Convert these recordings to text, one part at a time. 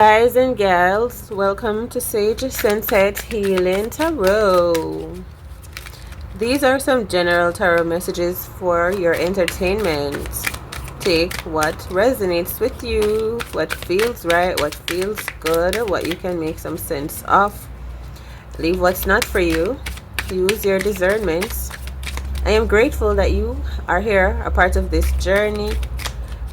Guys and gals, welcome to SageSunset Healing Tarot. These are some general tarot messages for your entertainment. Take what resonates with you, what feels right, what feels good, what you can make some sense of. Leave what's not for you. Use your discernment. I am grateful that you are here, a part of this journey.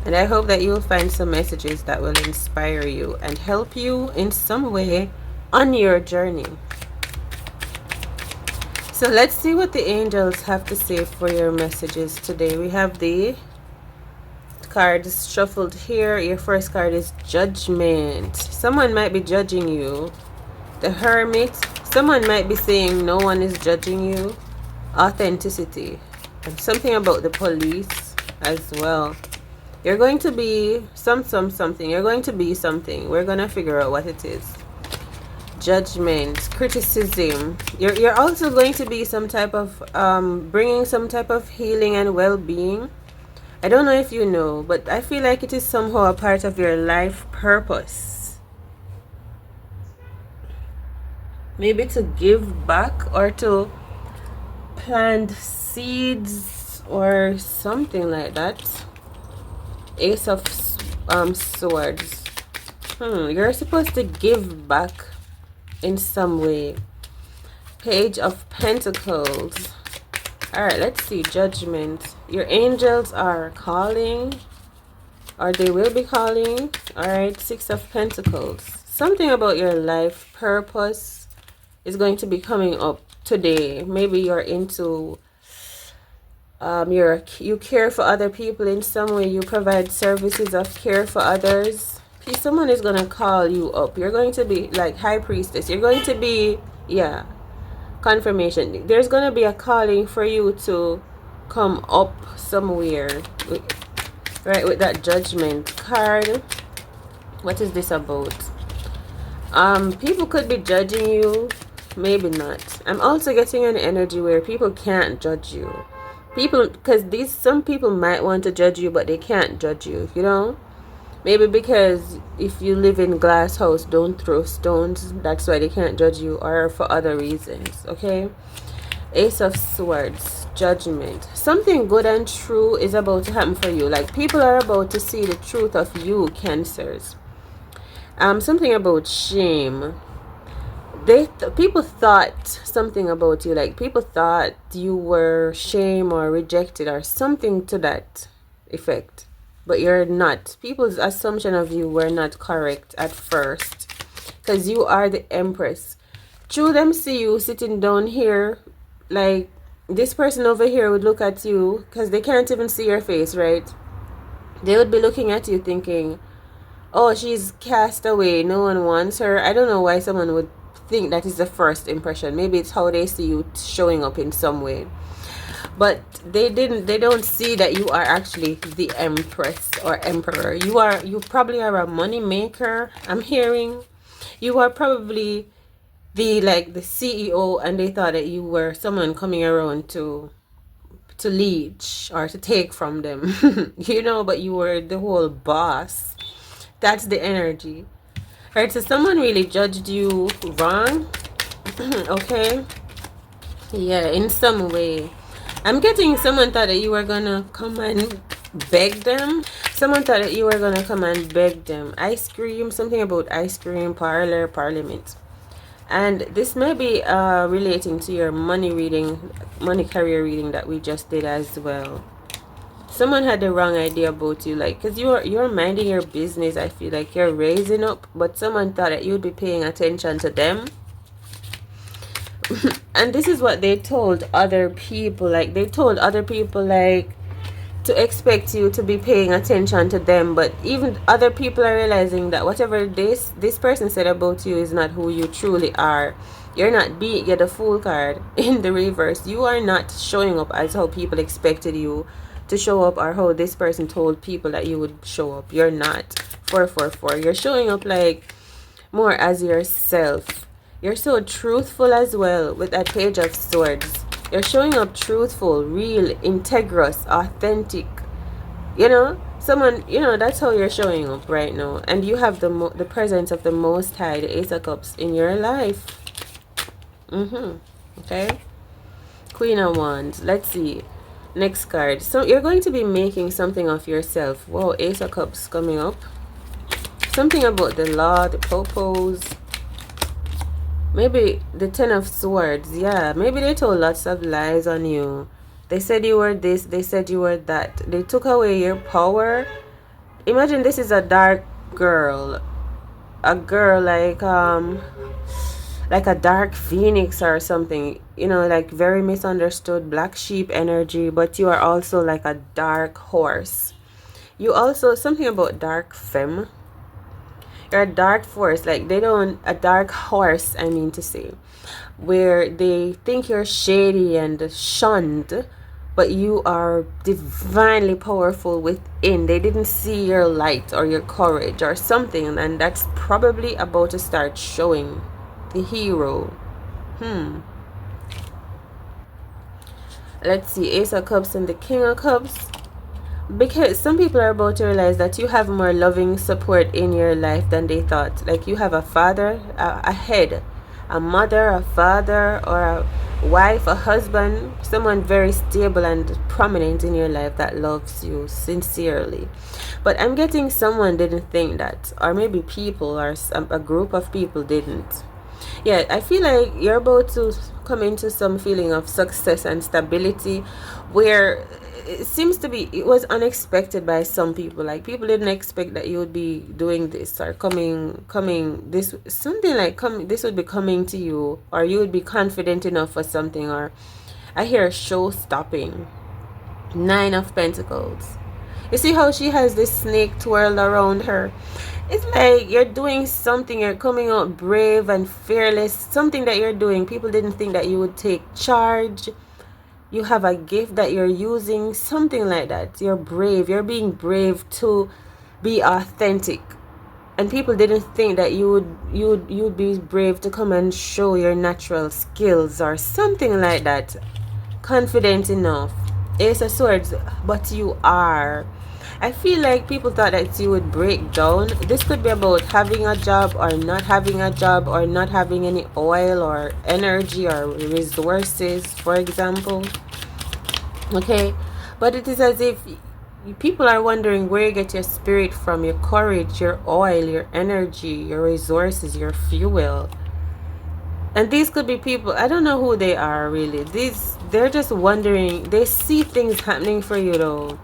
And I hope that you will find some messages that will inspire you and help you in some way on your journey. So let's see what the angels have to say for your messages today. We have the cards shuffled here. Your first card is Judgment. Someone might be judging you. The Hermit. Someone might be saying no one is judging you. Authenticity. And something about the police as well. You're going to be something. You're going to be something. We're going to figure out what it is. Judgment, criticism. You're also going to be some type of, bringing some type of healing and well-being. I don't know if you know, but I feel like it is somehow a part of your life purpose. Maybe to give back or to plant seeds or something like that. Ace of Swords. You're supposed to give back in some way. Page of Pentacles. Alright, let's see. Judgment. Your angels are calling, or they will be calling. Alright, Six of Pentacles. Something about your life purpose is going to be coming up today. Maybe you're into you care for other people in some way. You provide services of care for others. Someone is gonna call you up. You're going to be like High Priestess. You're going to be, yeah, confirmation. There's gonna be a calling for you to come up somewhere, right? With that Judgment card. What is this about? People could be judging you, maybe not. I'm also getting an energy where people can't judge you. People, because some people might want to judge you, but they can't judge you, you know? Maybe because if you live in glass house, don't throw stones. That's why they can't judge you, or for other reasons, okay? Ace of Swords, Judgment. Something good and true is about to happen for you. Like, people are about to see the truth of you, Cancers. Something about shame. People thought something about you, like people thought you were shamed or rejected or something to that effect, but you're not. People's assumption of you were not correct at first, because you are the Empress. True, them see you sitting down here, like this person over here would look at you, because they can't even see your face, right? They would be looking at you thinking, oh, she's cast away, no one wants her. I don't know why someone would think that is the first impression. Maybe it's how they see you showing up in some way, but they don't see that you are actually the Empress or Emperor. You probably are a money maker. I'm hearing you are probably the CEO, and they thought that you were someone coming around to leech or to take from them. You know, but you were the whole boss. That's the energy. Right, so someone really judged you wrong. Okay, yeah, in some way. I'm getting someone thought that you were gonna come and beg them. Someone thought that you were gonna come and beg them. Ice cream, something about ice cream, parlor, parliament. And this may be relating to your money reading, money career reading that we just did as well. Someone had the wrong idea about you, like, because you're minding your business. I feel like you're raising up, but someone thought that you'd be paying attention to them. And this is what they told other people. Like, they told other people, like, to expect you to be paying attention to them. But even other people are realizing that whatever this person said about you is not who you truly are. You're not you're the Fool card in the reverse. You are not showing up as how people expected you to show up, or how this person told people that you would show up. You're not. 444. You're showing up like more as yourself. You're so truthful as well with that Page of Swords. You're showing up truthful, real, integrous, authentic. You know, someone, that's how you're showing up right now, and you have the presence of the Most High, the Ace of Cups, in your life. Okay, Queen of Wands. Let's see, next card. So you're going to be making something of yourself. Whoa, Ace of Cups coming up. Something about the law, the purpose. Maybe the Ten of Swords. Yeah, maybe they told lots of lies on you. They said you were this, they said you were that. They took away your power. Imagine this is a dark girl. A girl like a dark phoenix or something. Like very misunderstood, black sheep energy, but you are also like a dark horse. You also, something about dark femme. You're a dark force, like a dark horse, I mean to say, where they think you're shady and shunned, but you are divinely powerful within. They didn't see your light or your courage or something, and that's probably about to start showing. The hero. Let's see, Ace of Cups and the King of Cups. Because some people are about to realize that you have more loving support in your life than they thought. Like you have a father, a head, a mother, a father, or a wife, a husband, someone very stable and prominent in your life that loves you sincerely. But I'm getting someone didn't think that, or maybe people or a group of people didn't. Yeah, I feel like you're about to come into some feeling of success and stability, where it seems to be, it was unexpected by some people. Like people didn't expect that you would be doing this or coming this, something like this would be coming to you, or you would be confident enough for something. Or I hear show stopping. 9 of Pentacles. You see how she has this snake twirled around her? It's like you're doing something, you're coming out brave and fearless, something that you're doing. People didn't think that you would take charge. You have a gift that you're using, something like that. You're brave, you're being brave to be authentic. And people didn't think that you'd be brave to come and show your natural skills or something like that. Confident enough. Ace of Swords, but you are. I feel like people thought that you would break down. This could be about having a job or not having a job, or not having any oil or energy or resources, for example. Okay, but it is as if people are wondering where you get your spirit from, your courage, your oil, your energy, your resources, your fuel. And these could be people, I don't know who they are really. They're just wondering. They see things happening for you though.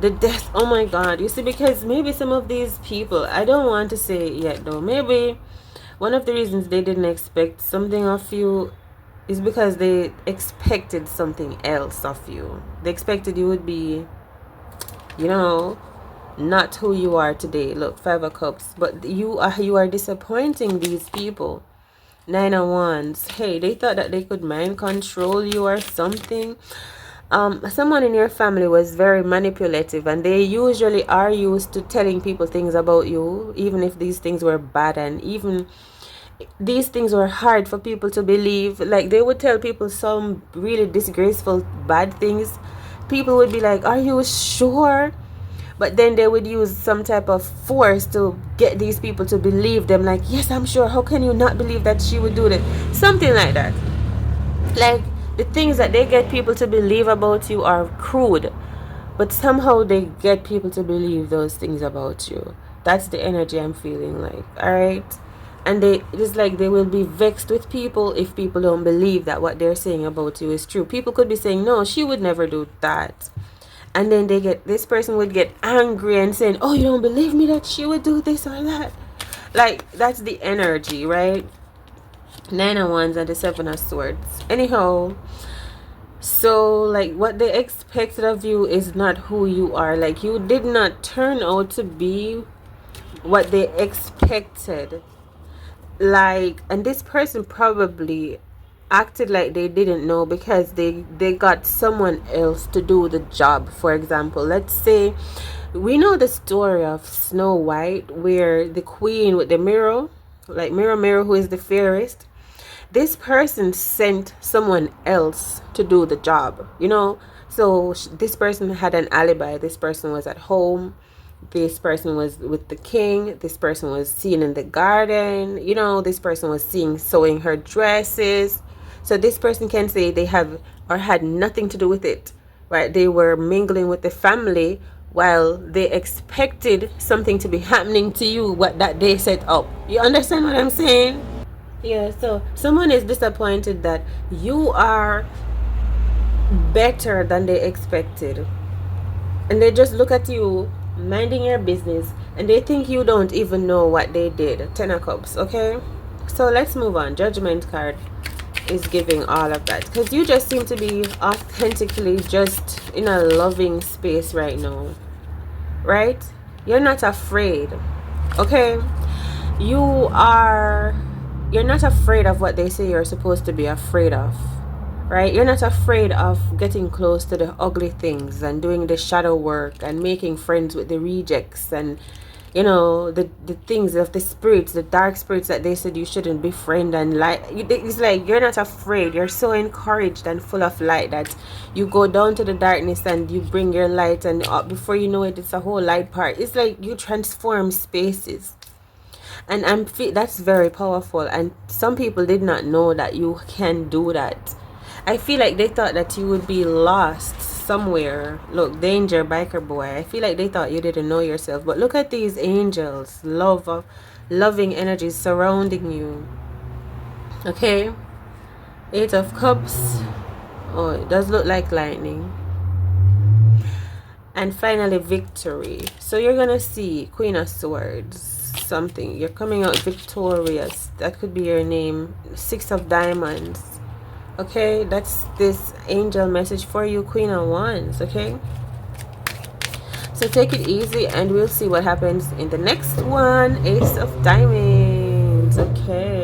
The death, oh my god. You see, because maybe some of these people, I don't want to say it yet though, maybe one of the reasons they didn't expect something of you is because they expected something else of you. They expected you would be, not who you are today. Look, 5 of Cups. But you are disappointing these people. 9 of Wands. Hey, they thought that they could mind control you or something. Someone in your family was very manipulative, and they usually are used to telling people things about you, even if these things were bad, and even these things were hard for people to believe. Like they would tell people some really disgraceful bad things. People would be like, are you sure? But then they would use some type of force to get these people to believe them. Like, yes, I'm sure. How can you not believe that she would do that? Something like that. Like, the things that they get people to believe about you are crude, but somehow they get people to believe those things about you. That's the energy I'm feeling like. All right. And it's like they will be vexed with people if people don't believe that what they're saying about you is true. People could be saying, no, she would never do that. And then this person would get angry and saying, oh, you don't believe me that she would do this or that. Like, that's the energy, right? 9 of Wands and the 7 of Swords. Anyhow, so like what they expected of you is not who you are. Like you did not turn out to be what they expected. Like, and this person probably acted like they didn't know because they got someone else to do the job. For example, let's say we know the story of Snow White, where the queen with the mirror, like mirror, who is the fairest, this person sent someone else to do the job, so this person had an alibi. This person was at home, This person was with the king. This person was seen in the garden. You know, this person was seen sewing her dresses. So this person can say they have or had nothing to do with it, right? They were mingling with the family while they expected something to be happening to you what that they set up. You understand what I'm saying? Yeah, so someone is disappointed that you are better than they expected. And they just look at you minding your business and they think you don't even know what they did. 10 of Cups, okay? So let's move on. Judgment card is giving all of that because you just seem to be authentically just in a loving space right now, right? You're not afraid, okay? You're not afraid of what they say you're supposed to be afraid of, right? You're not afraid of getting close to the ugly things and doing the shadow work and making friends with the rejects and, you know, the things of the spirits, the dark spirits that they said you shouldn't befriend. And like, it's like you're not afraid. You're so encouraged and full of light that you go down to the darkness and you bring your light, and before you know it, it's a whole light part. It's like you transform spaces. And that's very powerful, and some people did not know that you can do that. I feel like they thought that you would be lost somewhere. Look, danger, biker boy. I feel like they thought you didn't know yourself, but look at these angels, loving energies surrounding you. Okay, 8 of Cups. Oh, it does look like lightning. And finally, victory. So you're gonna see Queen of Swords. Something, you're coming out victorious. That could be your name. 6 of Diamonds. Okay, that's this angel message for you, Queen of Wands. Okay, so take it easy and we'll see what happens in the next one. Ace of Diamonds. Okay.